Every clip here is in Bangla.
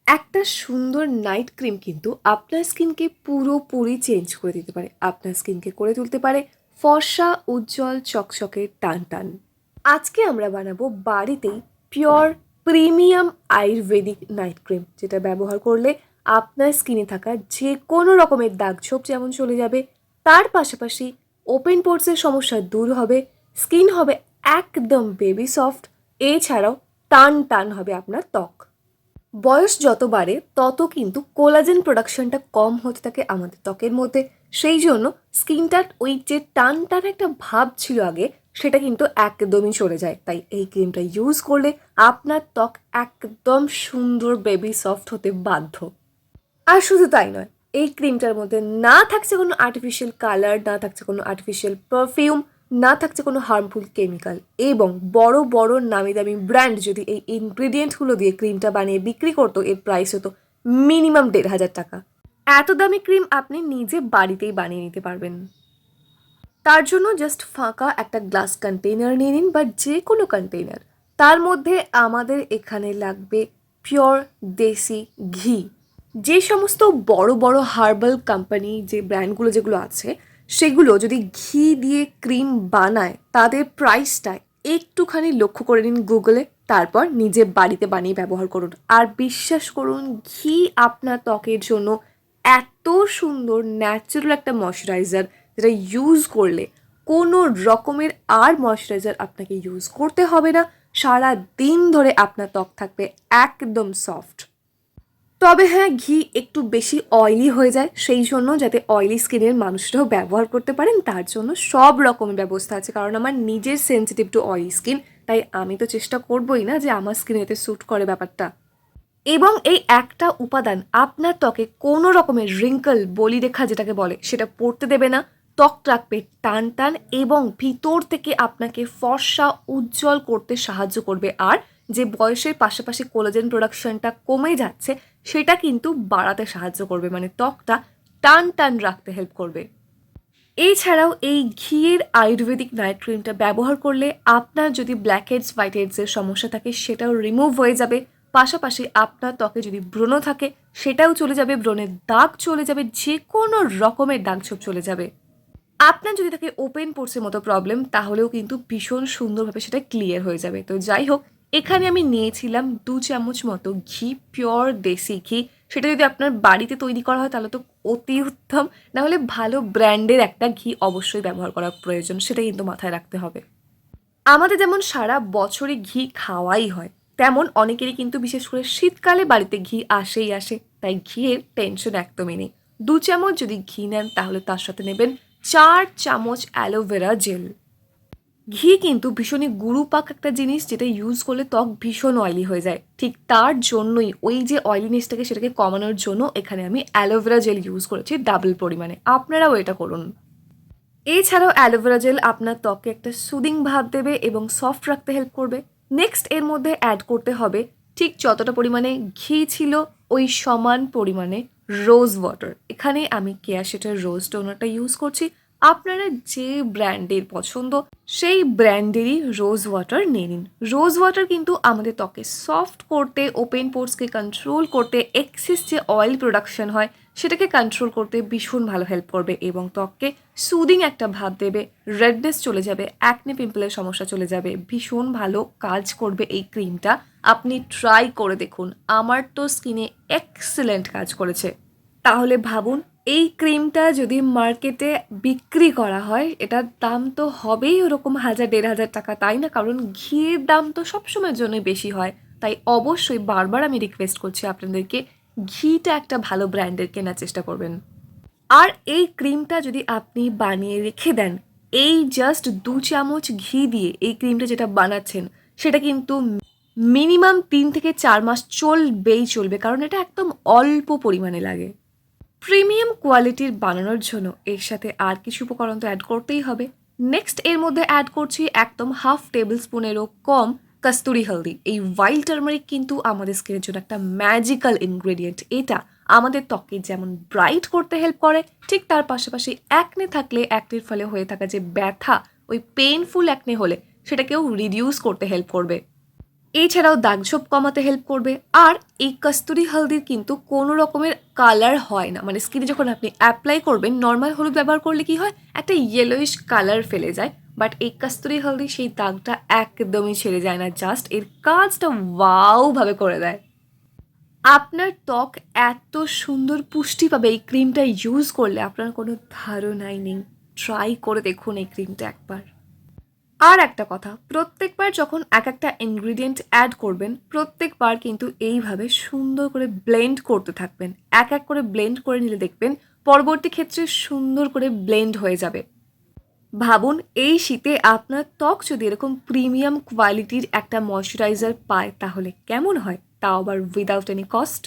একটা সুন্দর নাইট ক্রিম কিন্তু আপনার স্কিনকে পুরোপুরি চেঞ্জ করে দিতে পারে। আপনার স্কিনকে করে তুলতে পারে ফর্সা, উজ্জ্বল, চকচকে, টান টান। আজকে আমরা বানাবো বাড়িতেই pure premium Ayurvedic night cream, যেটা ব্যবহার করলে আপনার স্কিনে থাকা যে কোনো রকমের দাগ ছোপ যেমন চলে যাবে, তার পাশাপাশি ওপেন পোর্সের সমস্যা দূর হবে, স্কিন হবে একদম বেবি সফট, এছাড়াও টান টান হবে আপনার ত্বক। বয়স যত বাড়ে তত কিন্তু কোলাজেন প্রোডাকশনটা কম হতে থাকে আমাদের ত্বকের মধ্যে। সেই জন্য স্কিনটার ওই যে টান টান একটা ভাব ছিল আগে, সেটা কিন্তু একদমই চলে যায়। তাই এই ক্রিমটা ইউজ করলে আপনার ত্বক একদম সুন্দর বেবি সফট হতে বাধ্য। আর শুধু তাই নয়, এই ক্রিমটার মধ্যে না থাকছে কোনো আর্টিফিশিয়াল কালার, না থাকছে কোনো আর্টিফিশিয়াল পারফিউম, না থাকছে কোনো হার্মফুল কেমিক্যাল। এবং বড় বড় নামি দামি ব্র্যান্ড যদি এই ইনগ্রিডিয়েন্টসগুলো দিয়ে ক্রিমটা বানিয়ে বিক্রি করতো, এর প্রাইস হতো মিনিমাম ১,৫০০ টাকা। এত দামি ক্রিম আপনি নিজে বাড়িতেই বানিয়ে নিতে পারবেন। তার জন্য জাস্ট ফাঁকা একটা গ্লাস কন্টেইনার নিয়ে নিন, বা যে কোনো কন্টেইনার। তার মধ্যে আমাদের এখানে লাগবে পিওর দেশি ঘি। যে সমস্ত বড় বড় হার্বাল কোম্পানি, যে ব্র্যান্ডগুলো যেগুলো আছে, সেগুলো যদি ঘি দিয়ে ক্রিম বানায়, তাদের প্রাইসটা একটুখানি লক্ষ্য করে নিন গুগলে, তারপর নিজে বাড়িতে বানিয়ে ব্যবহার করুন। আর বিশ্বাস করুন, ঘি আপনার ত্বকের জন্য এত সুন্দর ন্যাচারাল একটা ময়শ্চারাইজার, যেটা ইউজ করলে কোনো রকমের আর ময়শ্চারাইজার আপনাকে ইউজ করতে হবে না। সারা দিন ধরে আপনার ত্বক থাকবে একদম সফট। তবে হ্যাঁ, ঘি একটু বেশি অয়েলি হয়ে যায়, সেই জন্য যাতে অয়েলি স্কিনের মানুষরাও ব্যবহার করতে পারেন, তার জন্য সব রকমের ব্যবস্থা আছে। কারণ আমার নিজের সেন্সিটিভ টু অয়েলি স্কিন, তাই আমি তো চেষ্টা করবোই না যে আমার স্কিনে এতে স্যুট করে ব্যাপারটা। এবং এই একটা উপাদান আপনার ত্বকে কোনো রকমের রিঙ্কল, বলিরেখা যেটাকে বলে, সেটা পড়তে দেবে না। ত্বক রাখবে টান টান এবং ভিতর থেকে আপনাকে ফর্সা, উজ্জ্বল করতে সাহায্য করবে। আর যে বয়সের পাশাপাশি কোলাজেন প্রোডাকশনটা কমে যাচ্ছে, সেটা কিন্তু বাড়াতে সাহায্য করবে, মানে ত্বকটা টান টান রাখতে হেল্প করবে। এছাড়াও এই ঘিয়ের আয়ুর্বেদিক নাইট ক্রিমটা ব্যবহার করলে আপনার যদি ব্ল্যাক হেডস, হোয়াইট হেডসের সমস্যা থাকে, সেটাও রিমুভ হয়ে যাবে। পাশাপাশি আপনার ত্বকে যদি ব্রণ থাকে, সেটাও চলে যাবে, ব্রণের দাগ চলে যাবে, যে কোনো রকমের দাগ ছোপ চলে যাবে। আপনার যদি থাকে ওপেন পোর্সের মতো প্রবলেম, তাহলেও কিন্তু ভীষণ সুন্দরভাবে সেটা ক্লিয়ার হয়ে যাবে। তো যাই হোক, এখানে আমি নিয়েছিলাম ২ চামচ মতো ঘি, পিওর দেশি ঘি। সেটা যদি আপনার বাড়িতে তৈরি করা হয় তাহলে তো অতি উত্তম, নাহলে ভালো ব্র্যান্ডের একটা ঘি অবশ্যই ব্যবহার করা প্রয়োজন, সেটা কিন্তু মাথায় রাখতে হবে। আমাদের যেমন সারা বছরই ঘি খাওয়াই হয়, তেমন অনেকেরই কিন্তু বিশেষ করে শীতকালে বাড়িতে ঘি আসেই আসে। তাই ঘিয়ের টেনশন একদমই নেই। ২ চামচ যদি ঘি নেন, তাহলে তার সাথে নেবেন ৪ চামচ অ্যালোভেরা জেল। ঘি কিন্তু ভীষণই গুরুপাক একটা জিনিস, যেটা ইউজ করলে ত্বক ভীষণ অয়েলি হয়ে যায়। ঠিক তার জন্যই ওই যে অয়েলিনেসটাকে, সেটাকে কমানোর জন্য এখানে আমি অ্যালোভেরা জেল ইউজ করেছি ডাবল পরিমাণে। আপনারাও এটা করুন। এছাড়াও অ্যালোভেরা জেল আপনার ত্বকে একটা সুদিং ভাব দেবে এবং সফট রাখতে হেল্প করবে। নেক্সট এর মধ্যে অ্যাড করতে হবে ঠিক যতটা পরিমাণে ঘি ছিল, ওই সমান পরিমাণে রোজ ওয়াটার। এখানে আমি কেয়া শেটের রোজ টোনারটা ইউজ করছি। আপনারা যে ব্র্যান্ডের পছন্দ, সেই ব্র্যান্ডেরই রোজ ওয়াটার নিয়ে নিন। রোজ ওয়াটার কিন্তু আমাদের ত্বকে সফট করতে, ওপেন পোর্সকে কন্ট্রোল করতে, এক্সেস যে অয়েল প্রোডাকশন হয় সেটাকে কন্ট্রোল করতে ভীষণ ভালো হেল্প করবে এবং ত্বককে সুদিং একটা ভাব দেবে। রেডনেস চলে যাবে, অ্যাকনে পিম্পলের সমস্যা চলে যাবে। ভীষণ ভালো কাজ করবে এই ক্রিমটা। আপনি ট্রাই করে দেখুন, আমার তো স্কিনে এক্সেলেন্ট কাজ করেছে। তাহলে ভাবুন, এই ক্রিমটা যদি মার্কেটে বিক্রি করা হয়, এটার দাম তো হবেই ওরকম ১,০০০-১,৫০০ টাকা, তাই না? কারণ ঘিয়ের দাম তো সবসময়ের জন্যই বেশি হয়। তাই অবশ্যই বারবার আমি রিকোয়েস্ট করছি আপনাদেরকে, ঘিটা একটা ভালো ব্র্যান্ডের কেনার চেষ্টা করবেন। আর এই ক্রিমটা যদি আপনি বানিয়ে রেখে দেন, এই জাস্ট ২ চামচ ঘি দিয়ে এই ক্রিমটা যেটা বানাচ্ছেন, সেটা কিন্তু মিনিমাম ৩ থেকে ৪ মাস চলবেই চলবে, কারণ এটা একদম অল্প পরিমাণে লাগে। প্রিমিয়াম কোয়ালিটির বানানোর জন্য এর সাথে আর কিছু উপকরণ তো অ্যাড করতেই হবে। নেক্সট এর মধ্যে অ্যাড করছি একদম 1/2 টেবিল স্পুনেরও কম কস্তুরি হলদি। এই হোয়াইট টার্মারিক কিন্তু আমাদের স্কিনের জন্য একটা ম্যাজিক্যাল ইনগ্রেডিয়েন্ট। এটা আমাদের ত্বকে যেমন ব্রাইট করতে হেল্প করে, ঠিক তার পাশাপাশি অ্যাকনে থাকলে অ্যাকনের ফলে হয়ে থাকা যে ব্যথা, ওই পেইনফুল অ্যাকনে হলে সেটাকেও রিডিউস করতে হেল্প করবে। এছাড়াও দাগছোপ কমাতে হেল্প করবে। আর এই কস্তুরি হলদির কিন্তু কোনো রকমের কালার হয় না, মানে স্কিনে যখন আপনি অ্যাপ্লাই করবেন নর্মাল হলুদ ব্যবহার করলে কি হয়, একটা ইয়েলোইশ কালার ফেলে যায়, বাট এই কস্তুরি হলদি সেই দাগটা একদমই ছেড়ে যায় না, জাস্ট এর কাজটা ওয়াও ভাবে করে দেয়। আপনার ত্বক এত সুন্দর পুষ্টি পাবে এই ক্রিমটা ইউজ করলে, আপনার কোনো ধারণাই নেই। ট্রাই করে দেখুন এই ক্রিমটা একবার। আর একটা কথা, প্রত্যেকবার যখন এক একটা ইনগ্রিডিয়েন্ট অ্যাড করবেন প্রত্যেকবার কিন্তু এইভাবে সুন্দর করে ব্লেন্ড করতে থাকবেন। এক এক করে ব্লেন্ড করে নিলে দেখবেন পরবর্তী ক্ষেত্রে সুন্দর করে ব্লেন্ড হয়ে যাবে। ভাবুন এই শীতে আপনার ত্বক যদি এরকম প্রিমিয়াম কোয়ালিটির একটা ময়শ্চারাইজার পায় তাহলে কেমন হয়, তাও আবার উইদাউট এনি কস্ট।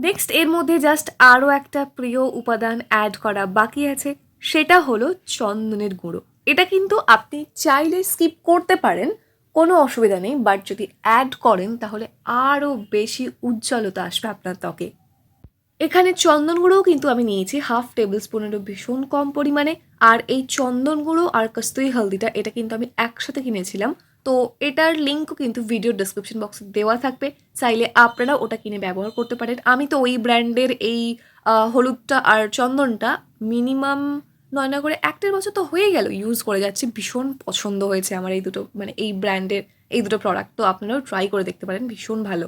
নেক্সট এর মধ্যে জাস্ট আরও একটা প্রিয় উপাদান অ্যাড করা বাকি আছে, সেটা হলো চন্দনের গুঁড়ো। এটা কিন্তু আপনি চাইলে স্কিপ করতে পারেন, কোনো অসুবিধা নেই, বাট যদি অ্যাড করেন তাহলে আরও বেশি উজ্জ্বলতা আসবে আপনার ত্বকে। এখানে চন্দন গুঁড়োও কিন্তু আমি নিয়েছি 1/2 টেবিল স্পুনেরও ভীষণ কম পরিমাণে। আর এই চন্দন গুঁড়ো আর কস্তুরি হলদিটা এটা কিন্তু আমি একসাথে কিনেছিলাম, তো এটার লিঙ্কও কিন্তু ভিডিও ডেসক্রিপশন বক্সে দেওয়া থাকবে, চাইলে আপনারা ওটা কিনে ব্যবহার করতে পারেন। আমি তো ওই ব্র্যান্ডের এই হলুদটা আর চন্দনটা মিনিমাম 9 করে 1-1.5 বছর তো হয়ে গেল ইউজ করে যাচ্ছি, ভীষণ পছন্দ হয়েছে আমার এই দুটো, মানে এই ব্র্যান্ডের এই দুটো প্রোডাক্ট, তো আপনারাও ট্রাই করে দেখতে পারেন, ভীষণ ভালো।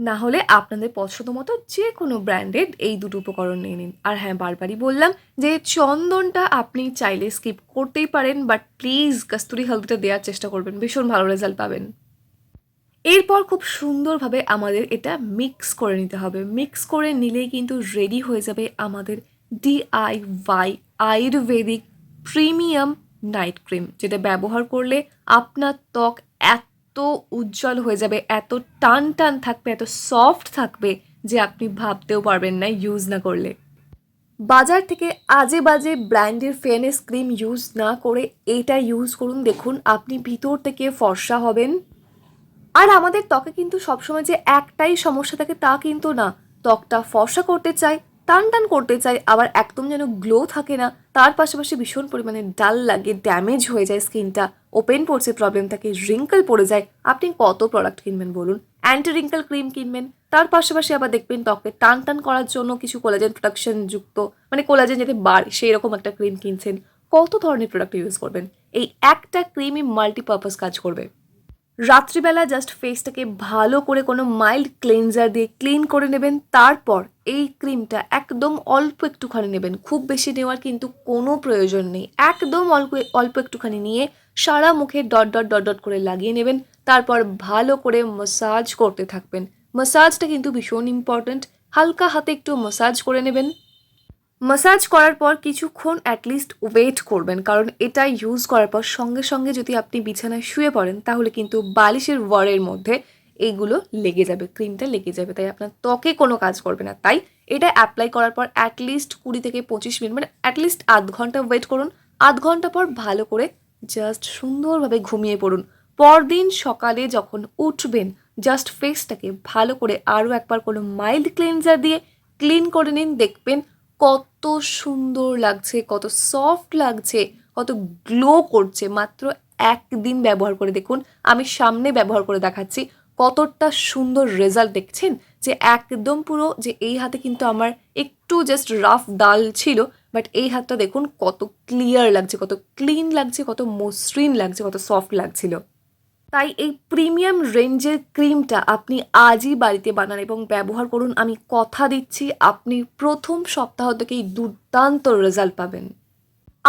না হলে আপনাদের পছন্দ মতো যে কোনো ব্র্যান্ডেড এই দুটো উপকরণ নিয়ে নিন। আর হ্যাঁ, বারবারই বললাম যে চন্দনটা আপনি চাইলে স্কিপ করতেই পারেন, বাট প্লিজ কস্তুরি হলদিটা দেওয়ার চেষ্টা করবেন, ভীষণ ভালো রেজাল্ট পাবেন। এরপর খুব সুন্দরভাবে আমাদের এটা মিক্স করে নিতে হবে। মিক্স করে নিলেই কিন্তু রেডি হয়ে যাবে আমাদের DIY Ayurvedic premium night cream, যেটা ব্যবহার করলে আপনার ত্বক এত উজ্জ্বল হয়ে যাবে, এত টান টান থাকবে, এত সফট থাকবে যে আপনি ভাবতেও পারবেন না ইউজ না করলে। বাজার থেকে আজে বাজে ব্র্যান্ডের ফেয়ারনেস ক্রিম ইউজ না করে এটা ইউজ করুন, দেখুন আপনি ভিতর থেকে ফর্সা হবেন। আর আমাদের ত্বকে কিন্তু সবসময় যে একটাই সমস্যা থাকে তা কিন্তু না, ত্বকটা ফর্সা করতে চাই, টান টান করতে চাই, আবার একদম যেন গ্লো থাকে না, তার পাশাপাশি ভীষণ পরিমাণে ডাল লাগে, ড্যামেজ হয়ে যায় স্কিনটা, ওপেন পোর্সে প্রবলেম থাকে, রিঙ্কেল পড়ে যায়। আপনি কত প্রোডাক্ট কিনবেন বলুন, অ্যান্টি রিঙ্কেল ক্রিম কিনবেন, তার পাশাপাশি আবার দেখবেন ত্বকে টান টান করার জন্য কিছু কোলাজেন প্রোডাকশন যুক্ত, মানে কোলাজেন যাতে বাড়ে সেই রকম একটা ক্রিম কিনছেন, কত ধরনের প্রোডাক্ট ইউজ করবেন। এই একটা ক্রিমই মাল্টিপারপাস কাজ করবে। রাত্রিবেলা জাস্ট ফেসটাকে ভালো করে কোনো মাইল্ড ক্লেনজার দিয়ে ক্লিন করে নেবেন, তারপর এই ক্রিমটা একদম অল্প একটুখানি নেবেন, খুব বেশি নেওয়ার কিন্তু কোনো প্রয়োজন নেই, একদম অল্প অল্প একটুখানি নিয়ে সারা মুখে ডট ডট ডট ডট করে লাগিয়ে নেবেন, তারপর ভালো করে ম্যাসাজ করতে থাকবেন। ম্যাসাজটা কিন্তু ভীষণ ইম্পর্ট্যান্ট, হালকা হাতে একটু ম্যাসাজ করে নেবেন। ম্যাসাজ করার পর কিছুক্ষণ অ্যাটলিস্ট ওয়েট করবেন, কারণ এটা ইউজ করার পর সঙ্গে সঙ্গে যদি আপনি বিছানায় শুয়ে পড়েন তাহলে কিন্তু বালিশের ওয়ারের মধ্যে এইগুলো লেগে যাবে, ক্রিমটা লেগে যাবে, তাই আপনার ত্বকে কোনো কাজ করবে না। তাই এটা অ্যাপ্লাই করার পর অ্যাটলিস্ট 20 থেকে 25 মিনিট, মানে অ্যাটলিস্ট আধ ঘন্টা ওয়েট করুন। আধ ঘন্টা পর ভালো করে জাস্ট সুন্দরভাবে ঘুমিয়ে পড়ুন। পরদিন সকালে যখন উঠবেন জাস্ট ফেসটাকে ভালো করে আরও একবার কোনো মাইল্ড ক্লিনজার দিয়ে ক্লিন করে নিন, দেখবেন কত সুন্দর লাগছে, কত সফট লাগছে, কত গ্লো করছে। মাত্র একদিন ব্যবহার করে দেখুন, আমি সামনে ব্যবহার করে দেখাচ্ছি কতটা সুন্দর রেজাল্ট দেখছেন, যে একদম পুরো, যে এই হাতে কিন্তু আমার একটু জাস্ট রাফ দাল ছিল, বাট এই হাতটা দেখুন কত ক্লিয়ার লাগছে, কত ক্লিন লাগছে, কত মসৃণ লাগছে, কত সফট লাগছিল। তাই এই প্রিমিয়াম রেঞ্জের ক্রিমটা আপনি আজই বাড়িতে বানান এবং ব্যবহার করুন, আমি কথা দিচ্ছি আপনি প্রথম সপ্তাহ থেকেই দুর্দান্ত রেজাল্ট পাবেন।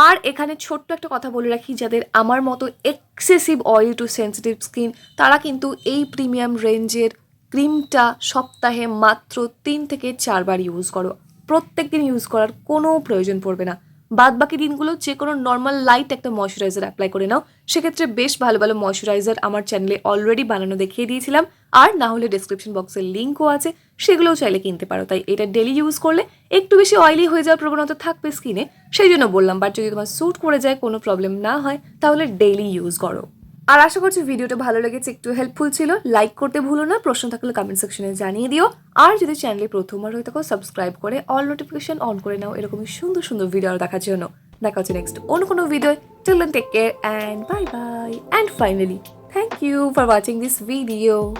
আর এখানে ছোট্ট একটা কথা বলে রাখি, যাদের আমার মতো excessive oil to sensitive skin তারা কিন্তু এই প্রিমিয়াম রেঞ্জের ক্রিমটা সপ্তাহে মাত্র 3 থেকে 4 বার ইউজ করো, প্রত্যেক দিন ইউজ করার কোনো প্রয়োজন পড়বে না। বাদ বাকি দিনগুলো যে কোনো নর্মাল লাইট একটা ময়শ্চারাইজার অ্যাপ্লাই করে নাও, সেক্ষেত্রে বেশ ভালো ভালো ময়শ্চারাইজার আমার চ্যানেলে অলরেডি বানানো দেখিয়ে দিয়েছিলাম, আর না হলে ডেসক্রিপশন বক্সের লিঙ্কও আছে, সেগুলোও চাইলে কিনতে পারো। তাই এটা ডেলি ইউজ করলে একটু বেশি অয়েলি হয়ে যাওয়ার প্রবণতা থাকবে স্কিনে, সেই জন্য বললাম, বাট যদি তোমার স্যুট করে যায়, কোনো প্রবলেম না হয়, তাহলে ডেইলি ইউজ করো। আর আশা করছি ভিডিওটা ভালো লেগেছে, একটু হেল্পফুল ছিল। লাইক করতে ভুলো না, প্রশ্ন থাকলে কমেন্ট সেকশনে জানিয়ে দিও। আর যদি চ্যানেলে প্রথমবার হয়ে থাকো সাবস্ক্রাইব করে অল নোটিফিকেশন অন করে নাও এরকমই সুন্দর সুন্দর ভিডিও দেখার জন্য। দেখা হচ্ছে নেক্সট অন্য কোনো video. Till then take care and bye bye, and finally thank you for watching this video.